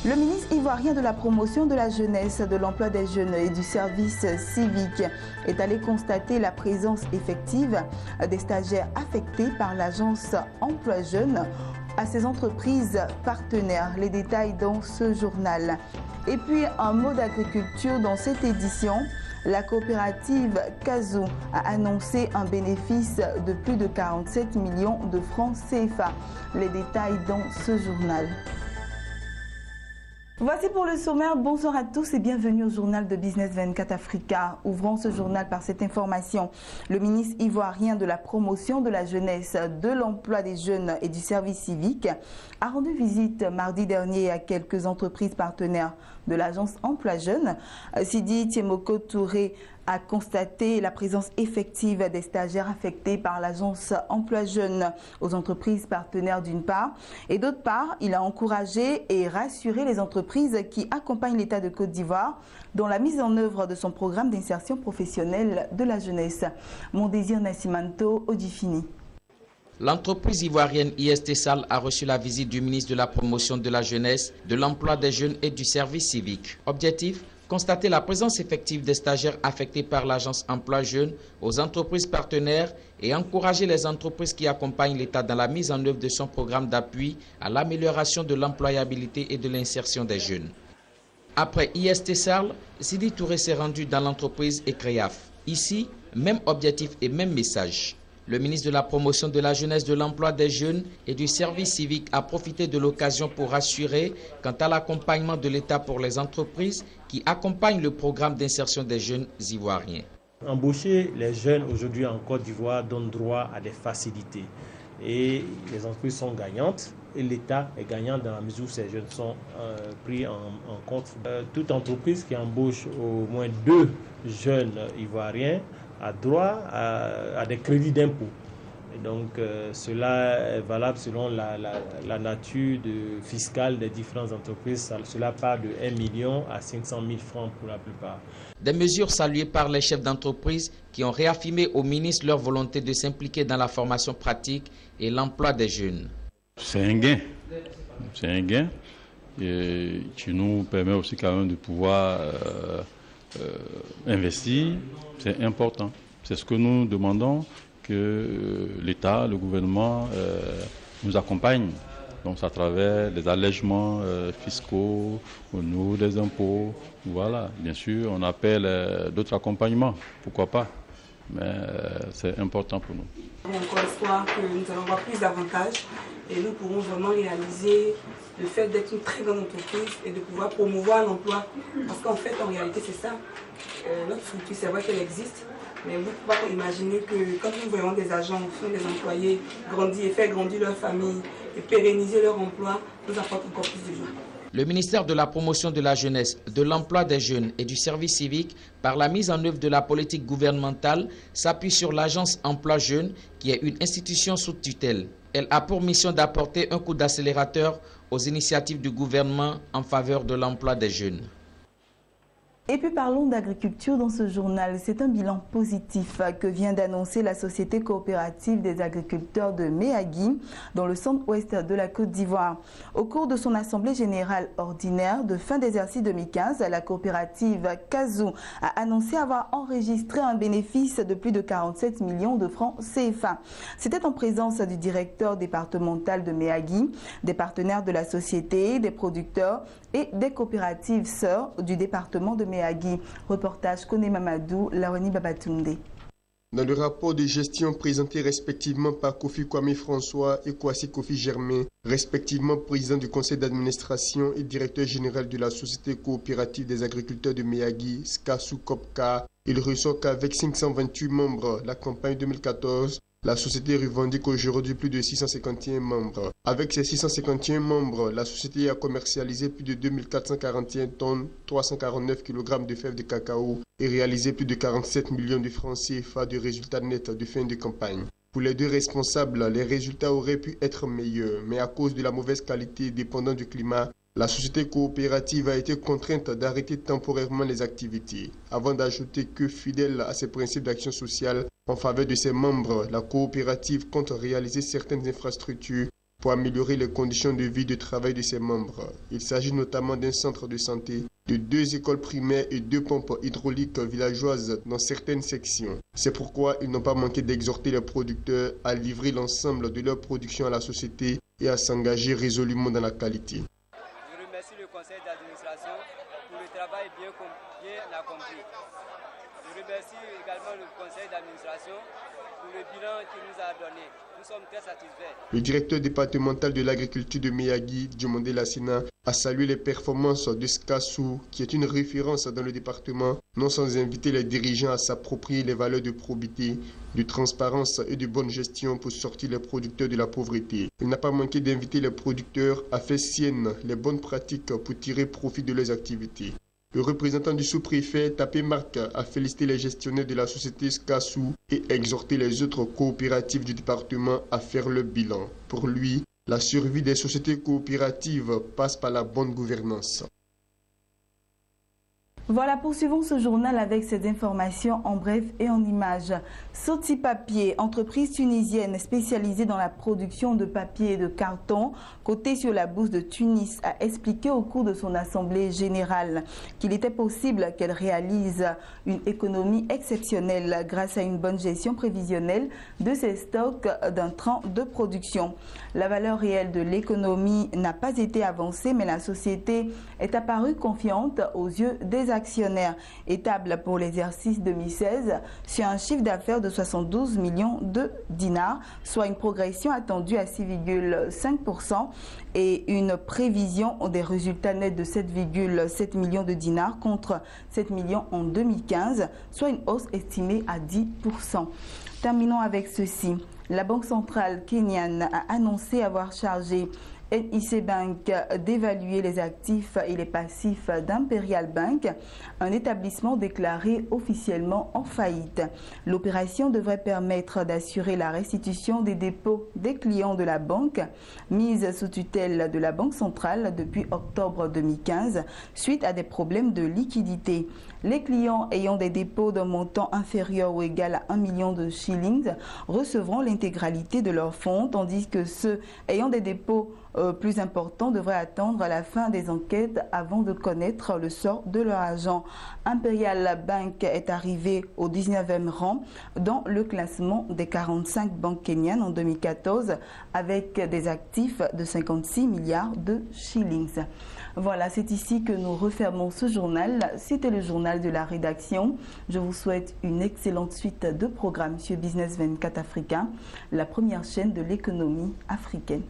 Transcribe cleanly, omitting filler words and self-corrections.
Le ministre ivoirien de la promotion de la jeunesse, de l'emploi des jeunes et du service civique est allé constater la présence effective des stagiaires affectés par l'agence Emploi Jeunes à ces entreprises partenaires. Les détails dans ce journal. Et puis un mot d'agriculture dans cette édition. La coopérative Kazoo a annoncé un bénéfice de plus de 47 millions de francs CFA. Les détails dans ce journal. Voici pour le sommaire. Bonsoir à tous et bienvenue au journal de Business 24 Africa. Ouvrons ce journal par cette information. Le ministre ivoirien de la promotion de la jeunesse, de l'emploi des jeunes et du service civique a rendu visite mardi dernier à quelques entreprises partenaires de l'agence Emploi Jeunes. Sidi Tiemoko Touré a constaté la présence effective des stagiaires affectés par l'agence Emploi Jeunes aux entreprises partenaires d'une part, et d'autre part, il a encouragé et rassuré les entreprises qui accompagnent l'État de Côte d'Ivoire dans la mise en œuvre de son programme d'insertion professionnelle de la jeunesse. Mon désir Nassimanto Odifini. L'entreprise ivoirienne IST-SAL a reçu la visite du ministre de la Promotion de la Jeunesse, de l'Emploi des Jeunes et du Service Civique. Objectif : constater la présence effective des stagiaires affectés par l'agence Emploi Jeunes aux entreprises partenaires et encourager les entreprises qui accompagnent l'État dans la mise en œuvre de son programme d'appui à l'amélioration de l'employabilité et de l'insertion des jeunes. Après IST-SAL, Sidi Touré s'est rendu dans l'entreprise ECREAF. Ici, même objectif et même message. Le ministre de la Promotion de la Jeunesse, de l'Emploi des Jeunes et du Service Civique a profité de l'occasion pour rassurer quant à l'accompagnement de l'État pour les entreprises qui accompagnent le programme d'insertion des jeunes ivoiriens. Embaucher les jeunes aujourd'hui en Côte d'Ivoire donne droit à des facilités. Et les entreprises sont gagnantes et l'État est gagnant dans la mesure où ces jeunes sont pris en compte. Toute entreprise qui embauche au moins 2 jeunes ivoiriens a droit à des crédits d'impôt. Et donc cela est valable selon la nature fiscale des différentes entreprises. Cela part de 1 million à 500 000 francs pour la plupart. Des mesures saluées par les chefs d'entreprise qui ont réaffirmé au ministre leur volonté de s'impliquer dans la formation pratique et l'emploi des jeunes. C'est un gain. C'est un gain et qui nous permet aussi quand même de pouvoir investir. C'est important. C'est ce que nous demandons, que l'État, le gouvernement nous accompagne. Donc à travers des allègements fiscaux, au niveau des impôts. Voilà, bien sûr, on appelle d'autres accompagnements, pourquoi pas. Mais c'est important pour nous. On a encore espoir que nous allons avoir plus d'avantages et nous pourrons vraiment réaliser le fait d'être une très grande entreprise et de pouvoir promouvoir l'emploi. Parce qu'en fait, en réalité, c'est ça. Notre structure, c'est vrai qu'elle existe, mais vous pouvez pas imaginer que quand nous voyons des agents, des employés grandir et faire grandir leur famille et pérenniser leur emploi, nous apporte encore plus de gens. Le ministère de la Promotion de la Jeunesse, de l'Emploi des Jeunes et du Service Civique, par la mise en œuvre de la politique gouvernementale, s'appuie sur l'agence Emploi Jeunes, qui est une institution sous tutelle. Elle a pour mission d'apporter un coup d'accélérateur aux initiatives du gouvernement en faveur de l'emploi des jeunes. Et puis parlons d'agriculture dans ce journal. C'est un bilan positif que vient d'annoncer la Société coopérative des agriculteurs de Méagui dans le centre-ouest de la Côte d'Ivoire. Au cours de son assemblée générale ordinaire de fin d'exercice 2015, la coopérative Kazoo a annoncé avoir enregistré un bénéfice de plus de 47 millions de francs CFA. C'était en présence du directeur départemental de Méagui, des partenaires de la société, des producteurs et des coopératives sœurs du département de Méagui. Reportage Kone Mamadou, Laoni Babatunde. Dans le rapport de gestion présenté respectivement par Kofi Kwame François et Kwasi Kofi Germain, respectivement président du conseil d'administration et directeur général de la Société coopérative des agriculteurs de Méagui, SCASU COPCA, il ressort qu'avec 528 membres, la campagne 2014, la société revendique aujourd'hui plus de 651 membres. Avec ces 651 membres, la société a commercialisé plus de 2441 tonnes, 349 kg de fèves de cacao et réalisé plus de 47 millions de francs CFA de résultats nets de fin de campagne. Pour les deux responsables, les résultats auraient pu être meilleurs, mais à cause de la mauvaise qualité dépendant du climat, la société coopérative a été contrainte d'arrêter temporairement les activités, avant d'ajouter que, fidèle à ses principes d'action sociale en faveur de ses membres, la coopérative compte réaliser certaines infrastructures pour améliorer les conditions de vie et de travail de ses membres. Il s'agit notamment d'un centre de santé, de 2 écoles primaires et 2 pompes hydrauliques villageoises dans certaines sections. C'est pourquoi ils n'ont pas manqué d'exhorter les producteurs à livrer l'ensemble de leur production à la société et à s'engager résolument dans la qualité. Je remercie le conseil d'administration pour le travail bien accompli. Je remercie également le conseil d'administration pour le bilan qu'il nous a donné. Nous sommes très satisfaits. Le directeur départemental de l'agriculture de Miyagi, Diomondé Lassina, a salué les performances de SCASU, qui est une référence dans le département, non sans inviter les dirigeants à s'approprier les valeurs de probité, de transparence et de bonne gestion pour sortir les producteurs de la pauvreté. Il n'a pas manqué d'inviter les producteurs à faire siennes les bonnes pratiques pour tirer profit de leurs activités. Le représentant du sous-préfet Tapé Marc a félicité les gestionnaires de la société SCASU et exhorté les autres coopératives du département à faire le bilan. Pour lui, la survie des sociétés coopératives passe par la bonne gouvernance. Voilà, poursuivons ce journal avec ces informations en bref et en images. Soti Papier, entreprise tunisienne spécialisée dans la production de papier et de carton, cotée sur la bourse de Tunis, a expliqué au cours de son assemblée générale qu'il était possible qu'elle réalise une économie exceptionnelle grâce à une bonne gestion prévisionnelle de ses stocks d'intrants de production. La valeur réelle de l'économie n'a pas été avancée, mais la société est apparue confiante aux yeux des actionnaires, étable pour l'exercice 2016 sur un chiffre d'affaires de 72 millions de dinars, soit une progression attendue à 6,5% et une prévision des résultats nets de 7,7 millions de dinars contre 7 millions en 2015, soit une hausse estimée à 10%. Terminons avec ceci. La Banque centrale kenyane a annoncé avoir chargé NIC Bank d'évaluer les actifs et les passifs d'Imperial Bank, un établissement déclaré officiellement en faillite. L'opération devrait permettre d'assurer la restitution des dépôts des clients de la banque, mise sous tutelle de la Banque centrale depuis octobre 2015, suite à des problèmes de liquidité. Les clients ayant des dépôts d'un montant inférieur ou égal à 1 million de shillings recevront l'intégralité de leurs fonds, tandis que ceux ayant des dépôts plus importants devraient attendre la fin des enquêtes avant de connaître le sort de leur agent. Imperial Bank est arrivé au 19e rang dans le classement des 45 banques kenyanes en 2014 avec des actifs de 56 milliards de shillings. Voilà, c'est ici que nous refermons ce journal. C'était le journal de la rédaction. Je vous souhaite une excellente suite de programmes sur Business 24 Africa, la première chaîne de l'économie africaine.